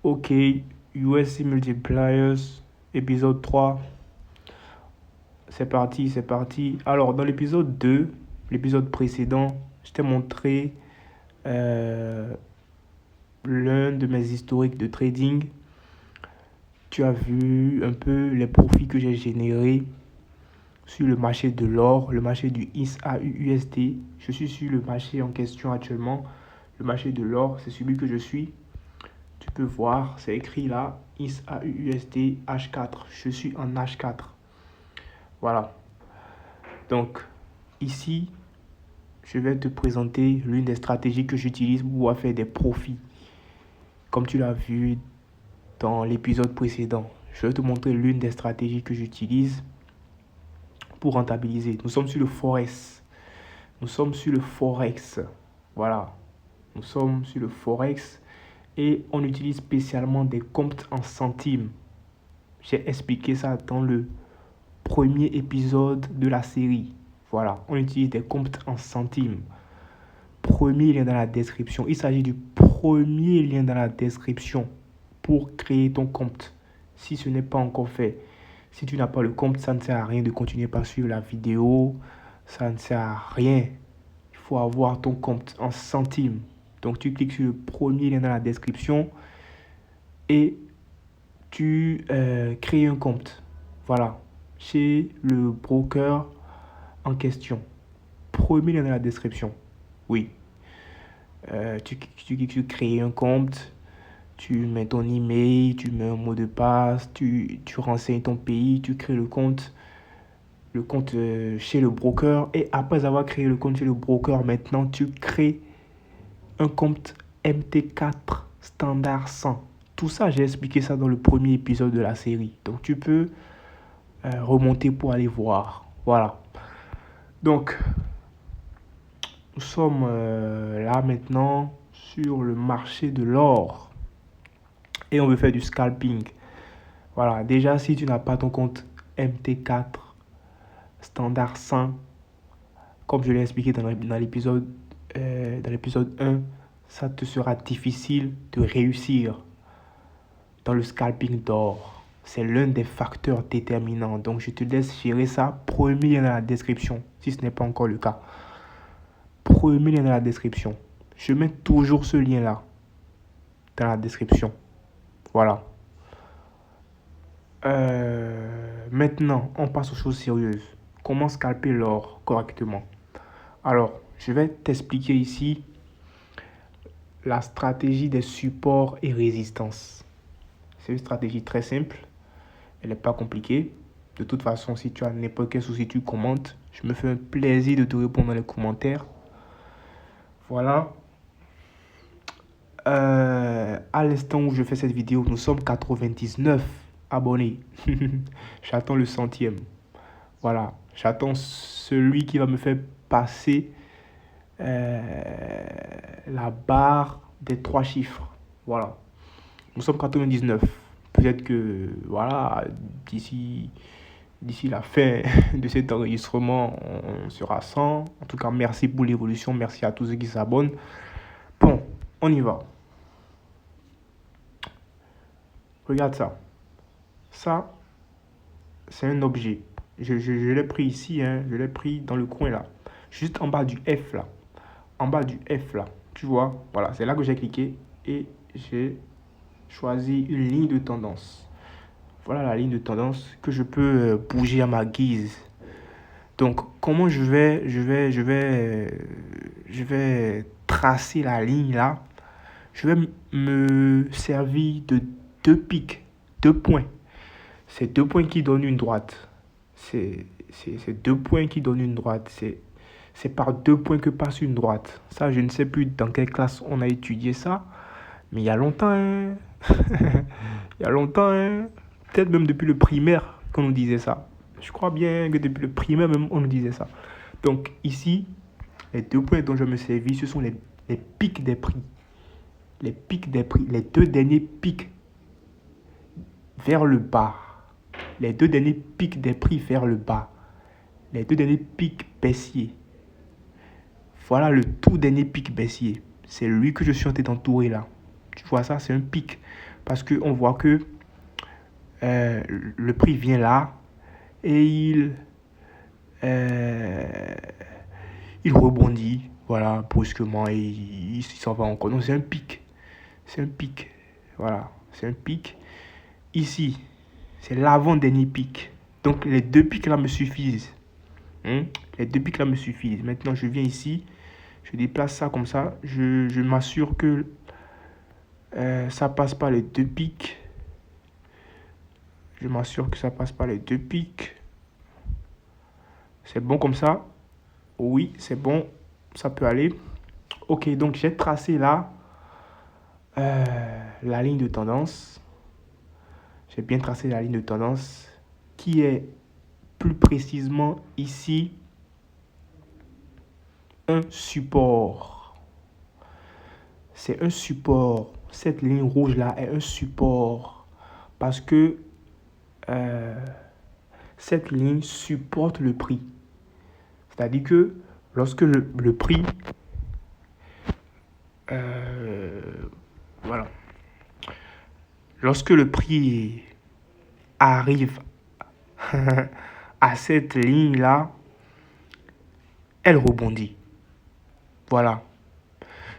Ok, USC Multipliers, épisode 3. C'est parti, c'est parti. Alors, dans l'épisode 2, l'épisode précédent, je t'ai montré euh, l'un de mes historiques de trading. Tu as vu un peu les profits que j'ai générés sur le marché de l'or, le marché du ISAUUSD. Je suis sur le marché en question actuellement. Le marché de l'or, c'est celui que je suis. Tu peux voir, c'est écrit là, ISAUUSD H4. Je suis en H4. Voilà. Donc, ici, je vais te présenter l'une des stratégies que j'utilise pour faire des profits. Comme tu l'as vu dans l'épisode précédent, je vais te montrer l'une des stratégies que j'utilise pour rentabiliser. Nous sommes sur le Forex. Nous sommes sur le Forex. Voilà. Nous sommes sur le Forex et on utilise spécialement des comptes en centimes. J'ai expliqué ça dans le premier épisode de la série. Voilà, on utilise des comptes en centimes. Premier lien dans la description. Il s'agit du premier lien dans la description pour créer ton compte. Si ce n'est pas encore fait, si tu n'as pas le compte, ça ne sert à rien de continuer par suivre la vidéo. Ça ne sert à rien. Il faut avoir ton compte en centimes. Donc tu cliques sur le premier lien dans la description et tu crées un compte. Voilà, chez le broker en question. Premier lien dans la description. Oui. Tu cliques sur créer un compte. Tu mets ton email, tu mets un mot de passe, tu renseignes ton pays, tu crées le compte chez le broker. Et après avoir créé le compte chez le broker, maintenant tu crées un compte MT4 standard 100. Tout ça, j'ai expliqué ça dans le premier épisode de la série. Donc tu peux remonter pour aller voir. Voilà. Donc, nous sommes là maintenant sur le marché de l'or et on veut faire du scalping. Voilà, déjà si tu n'as pas ton compte MT4 standard 100, comme je l'ai expliqué dans l'épisode 1, ça te sera difficile de réussir dans le scalping d'or. C'est l'un des facteurs déterminants. Donc je te laisse gérer ça. Premier lien dans la description, si ce n'est pas encore le cas. Premier lien dans la description. Je mets toujours ce lien-là dans la description. Voilà. Maintenant, on passe aux choses sérieuses. Comment scalper l'or correctement? Alors, je vais t'expliquer ici la stratégie des supports et résistances. C'est une stratégie très simple. Elle n'est pas compliquée. De toute façon, si tu as n'importe quel souci, tu commentes. Je me fais un plaisir de te répondre dans les commentaires. Voilà. À l'instant où je fais cette vidéo, nous sommes 99 abonnés. J'attends le centième. Voilà. J'attends celui qui va me faire passer la barre des 3 chiffres. Voilà. Nous sommes 99. Peut-être que, voilà, d'ici la fin de cet enregistrement, on sera 100. En tout cas, merci pour l'évolution. Merci à tous ceux qui s'abonnent. Bon, on y va. Regarde ça. Ça, c'est un objet. Je l'ai pris ici, hein. Je l'ai pris dans le coin là. Juste en bas du F là. En bas du F là. Tu vois, voilà, c'est là que j'ai cliqué et j'ai choisi une ligne de tendance. Voilà la ligne de tendance que je peux bouger à ma guise. Donc, comment je vais tracer la ligne là? Je vais me servir de deux pics, deux points. C'est deux points qui donnent une droite. C'est deux points qui donnent une droite. C'est par deux points que passe une droite. Ça, je ne sais plus dans quelle classe on a étudié ça. Mais il y a longtemps, hein. Il y a longtemps, hein. Peut-être même depuis le primaire qu'on nous disait ça. Je crois bien que depuis le primaire même, on nous disait ça. Donc ici, les deux points dont je me servis, ce sont les pics des prix. Les pics des prix. Les deux derniers pics vers le bas. Les deux derniers pics des prix vers le bas. Les deux derniers pics baissiers. Voilà le tout dernier pic baissier. C'est lui que je suis en train d'entourer là. Tu vois ça, c'est un pic. Parce qu'on voit que le prix vient là et euh, il rebondit, voilà, brusquement et il s'en va encore. Donc c'est un pic. C'est un pic. Voilà, c'est un pic. Ici, c'est l'avant-dernier pic. Donc les deux pics là me suffisent. Les deux pics là me suffisent. Maintenant, je viens ici. Je déplace ça comme ça. Je m'assure que ça passe par les deux pics. Je m'assure que ça passe par les deux pics. C'est bon comme ça. Oui, c'est bon. Ça peut aller. Ok, donc j'ai tracé là la ligne de tendance. J'ai bien tracé la ligne de tendance qui est plus précisément ici un support. C'est un support. Cette ligne rouge là est un support parce que cette ligne supporte le prix. C'est-à-dire que lorsque le prix voilà, lorsque le prix arrive à cette ligne là, elle rebondit. Voilà.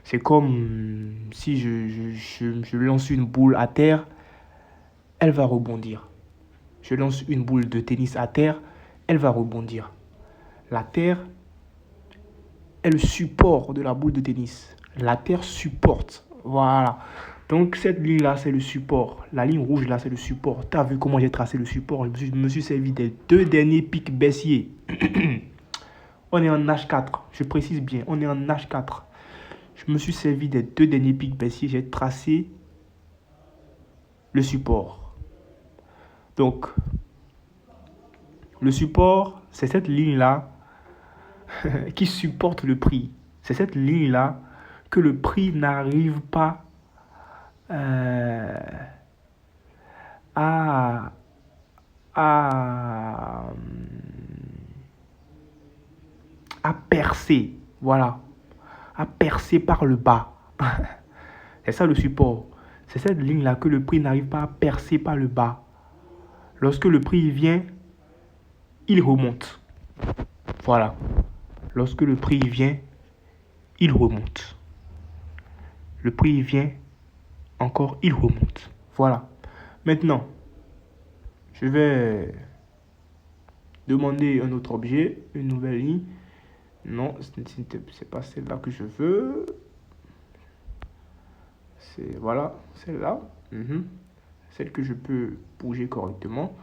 C'est comme si je lance une boule à terre, elle va rebondir. Je lance une boule de tennis à terre, elle va rebondir. La terre est le support de la boule de tennis. La terre supporte. Voilà. Donc cette ligne-là, c'est le support. La ligne rouge, là, c'est le support. Tu as vu comment j'ai tracé le support? Je me suis servi des deux derniers pics baissiers. On est en H4. Je précise bien, on est en H4. Je me suis servi des deux derniers pics baissiers. J'ai tracé le support. Donc, le support, c'est cette ligne-là qui supporte le prix. C'est cette ligne-là que le prix n'arrive pas à, à, à percer. Voilà. À percer par le bas. C'est ça le support. C'est cette ligne-là que le prix n'arrive pas à percer par le bas. Lorsque le prix vient, il remonte. Voilà. Lorsque le prix vient, il remonte. Le prix vient, encore, il remonte. Voilà. Maintenant, je vais demander un autre objet, une nouvelle ligne. Non, ce n'est pas celle-là que je veux. C'est, voilà, celle-là. Celle que je peux bouger correctement.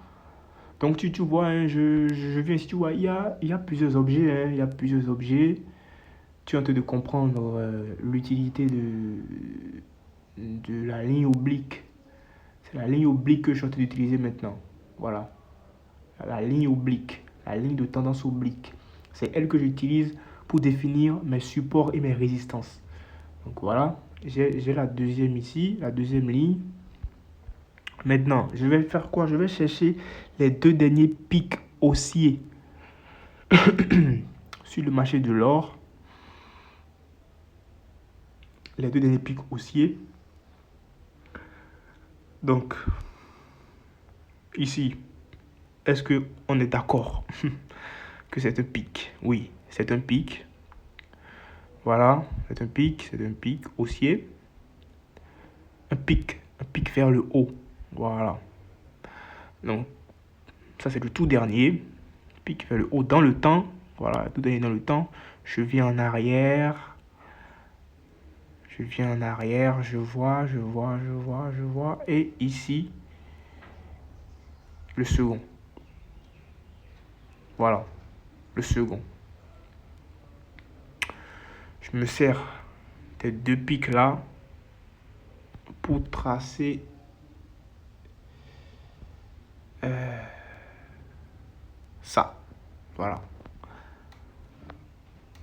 Donc, tu vois, hein, je viens ici, tu vois, il y a plusieurs objets. Il y a plusieurs objets. Tu es en train de comprendre l'utilité de la ligne oblique. C'est la ligne oblique que je suis en train d'utiliser maintenant. Voilà. La ligne oblique. La ligne de tendance oblique. C'est elle que j'utilise pour définir mes supports et mes résistances. Donc voilà. J'ai la deuxième ici. La deuxième ligne. Maintenant, je vais faire quoi? Je vais chercher les deux derniers pics haussiers sur le marché de l'or. Les deux derniers pics haussiers. Donc, ici, est-ce qu'on est d'accord que c'est un pic? Oui, c'est un pic. Voilà, c'est un pic haussier. Un pic vers le haut. Voilà. Donc, ça c'est le tout dernier. Pic vers le haut dans le temps. Voilà, tout dernier dans le temps. Je viens en arrière. Je vois. Et ici, le second. Voilà, le second. Je me sers des deux pics là pour tracer ça. Voilà.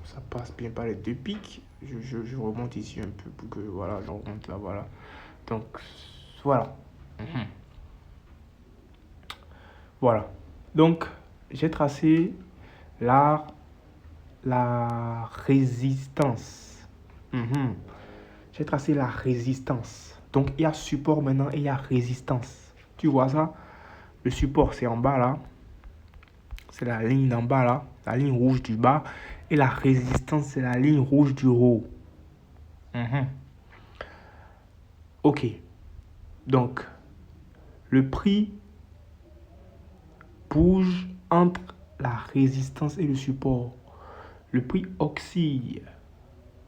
Ça passe bien par les deux pics. Je remonte ici un peu pour que, voilà, je remonte là, voilà. Donc, voilà. Voilà. Donc, j'ai tracé la résistance. J'ai tracé la résistance. Donc, il y a support maintenant et il y a résistance. Tu vois ça? Le support, c'est en bas là. C'est la ligne d'en bas là. La ligne rouge du bas. Et la résistance, c'est la ligne rouge du haut. Ok. Donc, le prix bouge entre la résistance et le support. Le prix oscille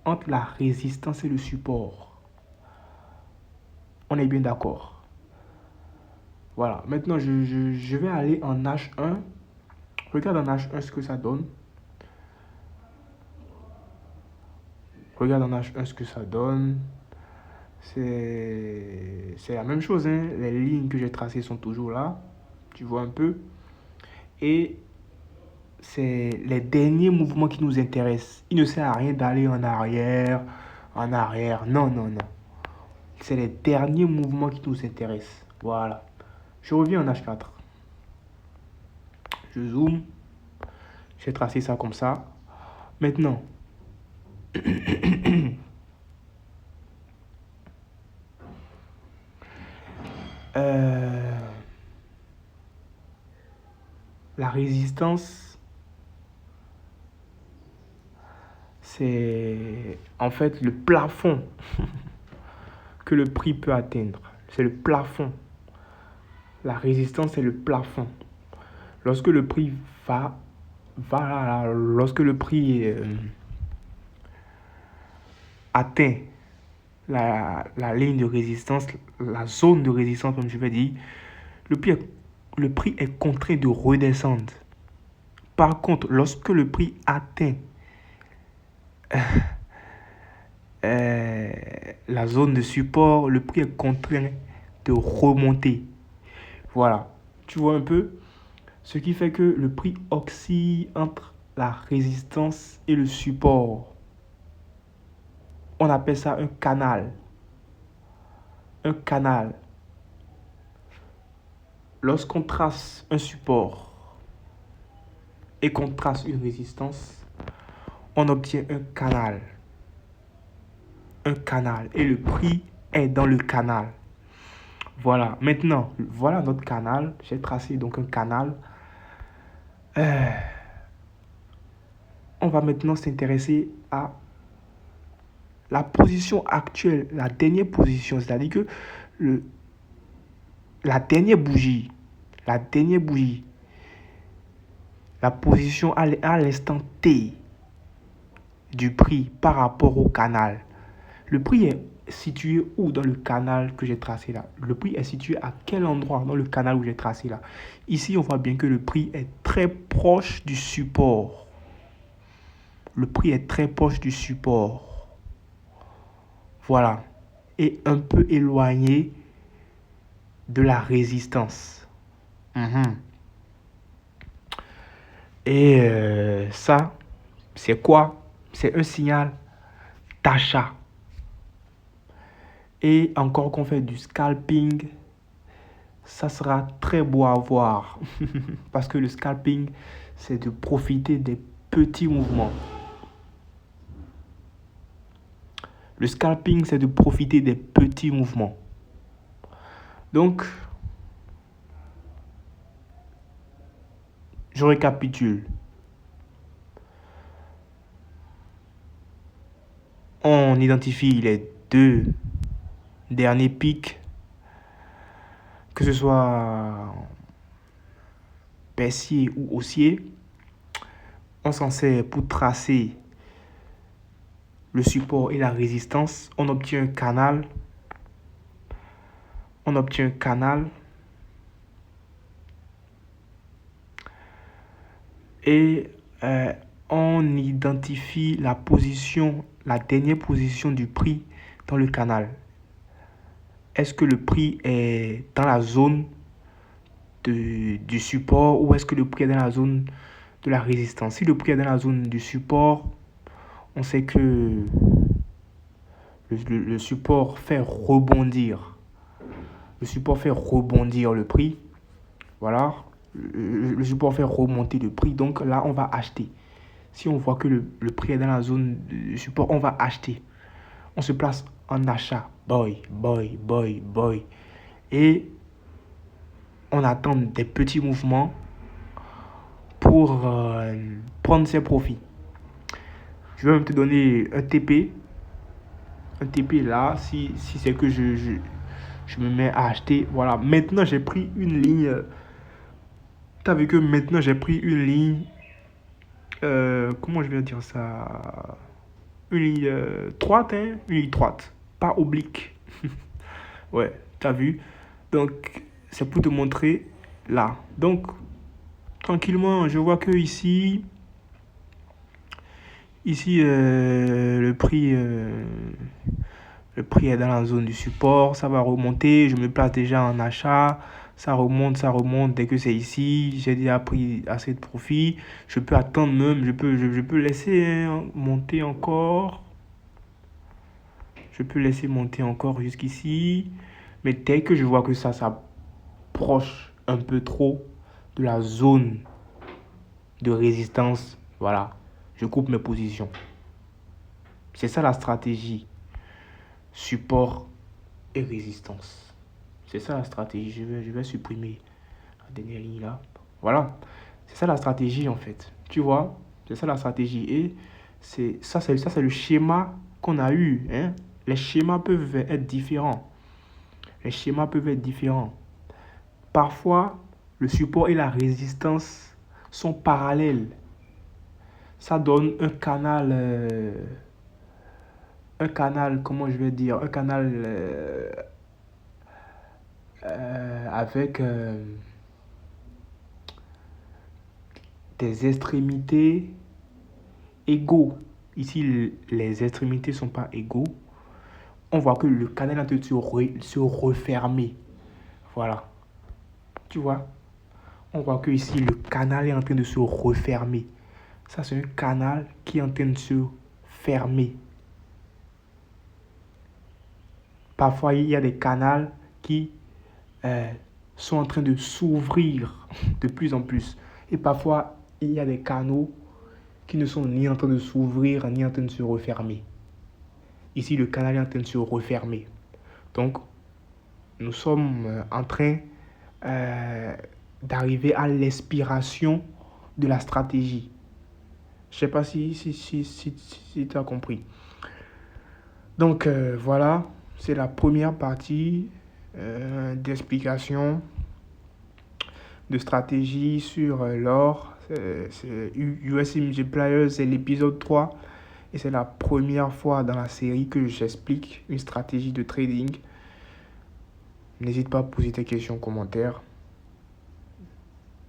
entre la résistance et le support. On est bien d'accord. Voilà. Maintenant, je vais aller en H1. Regarde en H1 ce que ça donne. Regarde en H1 ce que ça donne. C'est la même chose. Hein. Les lignes que j'ai tracées sont toujours là. Tu vois un peu. Et c'est les derniers mouvements qui nous intéressent. Il ne sert à rien d'aller en arrière, en arrière. Non, non, non. C'est les derniers mouvements qui nous intéressent. Voilà. Je reviens en H4. Je zoome. J'ai tracé ça comme ça. Maintenant, la résistance, c'est en fait le plafond que le prix peut atteindre. C'est le plafond. La résistance, c'est le plafond. Lorsque le prix lorsque le prix atteint la ligne de résistance, la zone de résistance, comme je vais dire, le prix est contraint de redescendre. Par contre, lorsque le prix atteint la zone de support, le prix est contraint de remonter. Voilà. Tu vois un peu? Ce qui fait que le prix oscille entre la résistance et le support. On appelle ça un canal. Un canal. Lorsqu'on trace un support et qu'on trace une résistance, on obtient un canal. Un canal. Et le prix est dans le canal. Voilà. Maintenant, voilà notre canal. J'ai tracé donc un canal. On va maintenant s'intéresser à la position actuelle, la dernière position. C'est-à-dire que la dernière bougie, la position à l'instant T du prix par rapport au canal. Le prix est situé où dans le canal que j'ai tracé là? Le prix est situé à quel endroit dans le canal où j'ai tracé là? Ici, on voit bien que le prix est très proche du support. Le prix est très proche du support. Voilà. Et un peu éloigné de la résistance. Et ça, c'est quoi? C'est un signal d'achat. Et encore qu'on fait du scalping, ça sera très beau à voir. Parce que le scalping, c'est de profiter des petits mouvements. Le scalping, c'est de profiter des petits mouvements. Donc, je récapitule. On identifie les deux derniers pics, que ce soit baissier ou haussier. On s'en sert pour tracer le support et la résistance. On obtient un canal. Et on identifie la position, la dernière position du prix dans le canal. Est-ce que le prix est dans la zone du support ou est-ce que le prix est dans la zone de la résistance? Si le prix est dans la zone du support, on sait que le support fait rebondir. Le support fait rebondir le prix. Voilà. Le support fait remonter le prix. Donc là, on va acheter. Si on voit que le prix est dans la zone du support, on va acheter. On se place en achat. boy. Et on attend des petits mouvements pour prendre ses profits. Je vais même te donner un TP. Un TP là, si c'est que je me mets à acheter. Voilà, maintenant j'ai pris une ligne. Tu as vu que maintenant j'ai pris une ligne. Comment je vais dire ça? Une ligne droite, hein? Une ligne droite, pas oblique. Ouais, tu as vu? Donc, c'est pour te montrer là. Donc, tranquillement, je vois que ici le prix est dans la zone du support, ça va remonter, je me place déjà en achat, ça remonte. Dès que c'est ici, j'ai déjà pris assez de profit. Je peux attendre même, je peux laisser monter encore. Je peux laisser monter encore jusqu'ici. Mais dès que je vois que ça s'approche un peu trop de la zone de résistance, voilà, je coupe mes positions. C'est ça la stratégie. Support et résistance. C'est ça la stratégie. Je vais supprimer la dernière ligne là. Voilà. C'est ça la stratégie en fait. Tu vois? C'est ça la stratégie. Et c'est le schéma qu'on a eu. Hein? Les schémas peuvent être différents. Parfois, le support et la résistance sont parallèles. Ça donne un canal, comment je vais dire, un canal avec des extrémités égaux. Ici, les extrémités ne sont pas égaux. On voit que le canal est en train de se refermer. Voilà. Tu vois? On voit que ici, le canal est en train de se refermer. Ça, c'est un canal qui est en train de se fermer. Parfois, il y a des canaux qui sont en train de s'ouvrir de plus en plus. Et parfois, il y a des canaux qui ne sont ni en train de s'ouvrir, ni en train de se refermer. Ici, le canal est en train de se refermer. Donc, nous sommes en train d'arriver à l'expiration de la stratégie. Je ne sais pas si tu as compris. Donc, voilà, c'est la première partie d'explication de stratégie sur l'or. C'est USC Multipliers, c'est l'épisode 3. Et c'est la première fois dans la série que j'explique une stratégie de trading. N'hésite pas à poser tes questions en commentaire.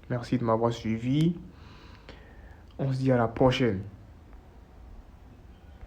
Merci de m'avoir suivi. On se dit à la prochaine.